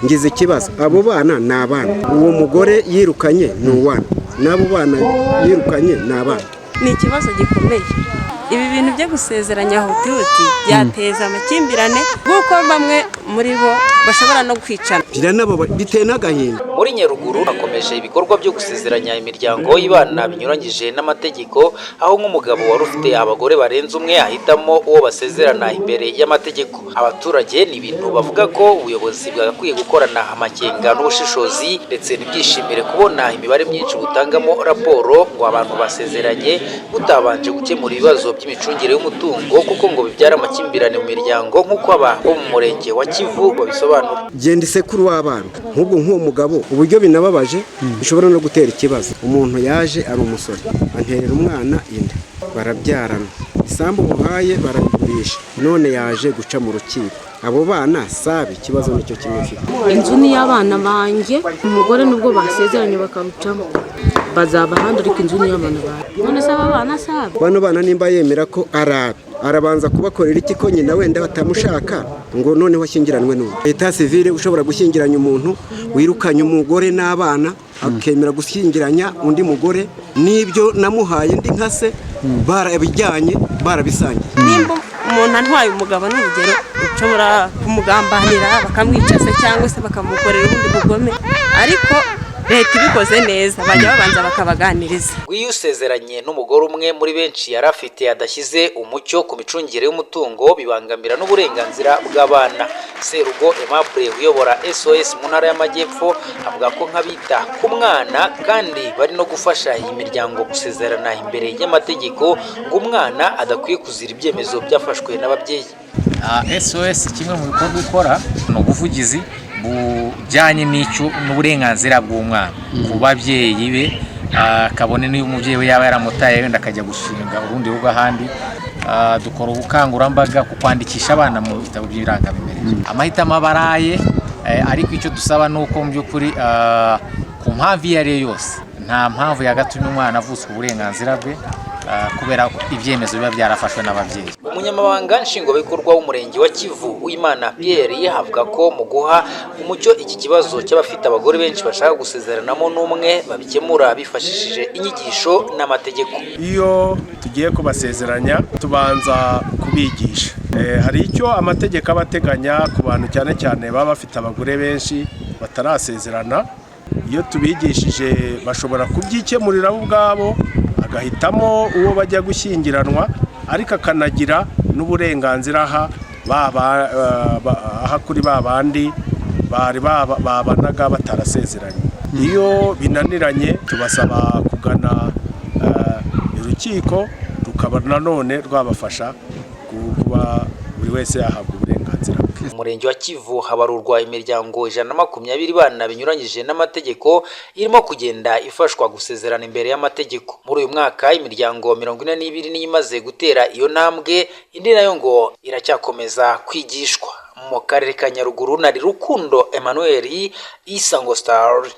ngize ikibazo, abo bana ni abana, uwo mugore yirukanye ni uwana, n'abo bana yirukanye ni abana. Ni ikibazo gikomeye. Ibi bintu byo gusezeranya hutihuti byateza amakimbirane kuko bamwe muri bo bashobora no kwicana. Biteye n'agahinda. Muri Nyaruguru hakomeje ibikorwa byo gusezeranya imiryango y'ibana binyuranyije n'amategeko, aho nk'umugabo wari ufite abagore barenze umwe ahitamo uwo basezerana imbere y'amategeko. Abaturage ni ibintu bavuga ko ubuyobozi bwagakwiye gukorana amakenga n'ubushishozi ndetse n'ibyishimire kubona imibare myinshi butangamo raporo ngo abantu basezeranye butabanje gukemura ibibazo by'imicungire y'umutungo kuko ngo bibyara amakimbirane mu miryango nk'uko aba bo mu murenge wa Kivu babisobanura. Genda isekuru w'abana nk'ubwo nk'uwo mugabo uburyo binababaje bishobora no gutera ikibazo. Umuntu yaje ari umusore anterera umwana inda, barabyarana, isambu muhaye barabigurisha, none yaje guca mu rukiko. Abo bana sabe ikibazo nicyo kimwe afite. Inzu ni y'abana banjye, umugore nubwo basezeranye bakarucamo bazaba handi, ariko inzu ni y'abana banjye. None se aba bana sabe, bano bana nimba yemera ko arabanza kubakorera iki ko nyina wenda batamushaka ngo noneho ashyingiranwe n'uwo. Leta civile ushobora gushyingiranya umuntu wirukanye umugore n'abana akemera gushyingiranya undi mugore, n'ibyo namuhaye ndi nkase barabijyanye barabisangiye. Nimba umuntu antwaye umugabo n'urugero ushobora kumugambanira bakamwica se cyangwa se bakamukorera ubundi bugome, ariko leta ibikoze neza bajya babanza bakabaganiriza. Iyo usezeranye n'umugore umwe muri benshi yari afite adashyize umucyo ku micungire y'umutungo bibangamira n'uburenganzira bw'abana. Serugo Aimable uyobora SOS mu ntara y'Amajyepfo avuga ko nk'abita ku mwana kandi bari no gufasha iyi miryango gusezerana imbere y'amategeko ngo umwana adakwiye kuzira ibyemezo byafashwe n'ababyeyi. SOS kimwe mu bikorwa ikora ni ubuvugizi bujyanye n'uburenganzira bw'umwana ku babyeyi be, kabone niyo umubyeyi we yaba yaramutaye wenda akajya gushinga urundi rugo ahandi. Dukora ubukangurambaga ku kwandikisha abana mu bitabo by'irangamimerere. Amahitamo abaraye, ariko icyo dusaba ni uko mu by'ukuri ku mpamvu iyo ari yo yose, nta mpamvu yagatumye umwana avutswa uburenganzira bwe kubera ibyemezo biba byarafashwe n'ababyeyi. Umunyamabanga nshingwabikorwa w'umurenge wa Kivu Uwimana Pierre avuga ko mu guha umucyo iki kibazo cy'abafite abagore benshi bashaka gusezeranamo n'umwe babikemura bifashishije inyigisho n'amategeko. Iyo tugiye kubasezeranya tubanza kubigisha. Hari icyo amategeko abateganya ku bantu cyane cyane baba bafite abagore benshi batarasezerana. Iyo tubigishije bashobora kubyikemurira bo ubwabo, agahitamo uwo bajya gushyingiranwa, ariko akanagira n'uburenganzira aha kuri babandi babanaga batarasezeranye. Iyo binaniranye tubasaba kugana urukiko, rukaba nanone rwabafasha kuba buri wese yahabwa uburenganzira. Umurenge wa Kivu habarurwa imiryango 120 bana binyuranyije n'amategeko irimo kugenda ifashwa gusezerana imbere y'amategeko. Muri uyu mwaka imiryango 42 niyo imaze gutera iyo ntambwe, indi nayo ngo iracyakomeza kwigishwa. Mu karere ka Nyaruguru nari Rukundo Emmanuel, Isango Star.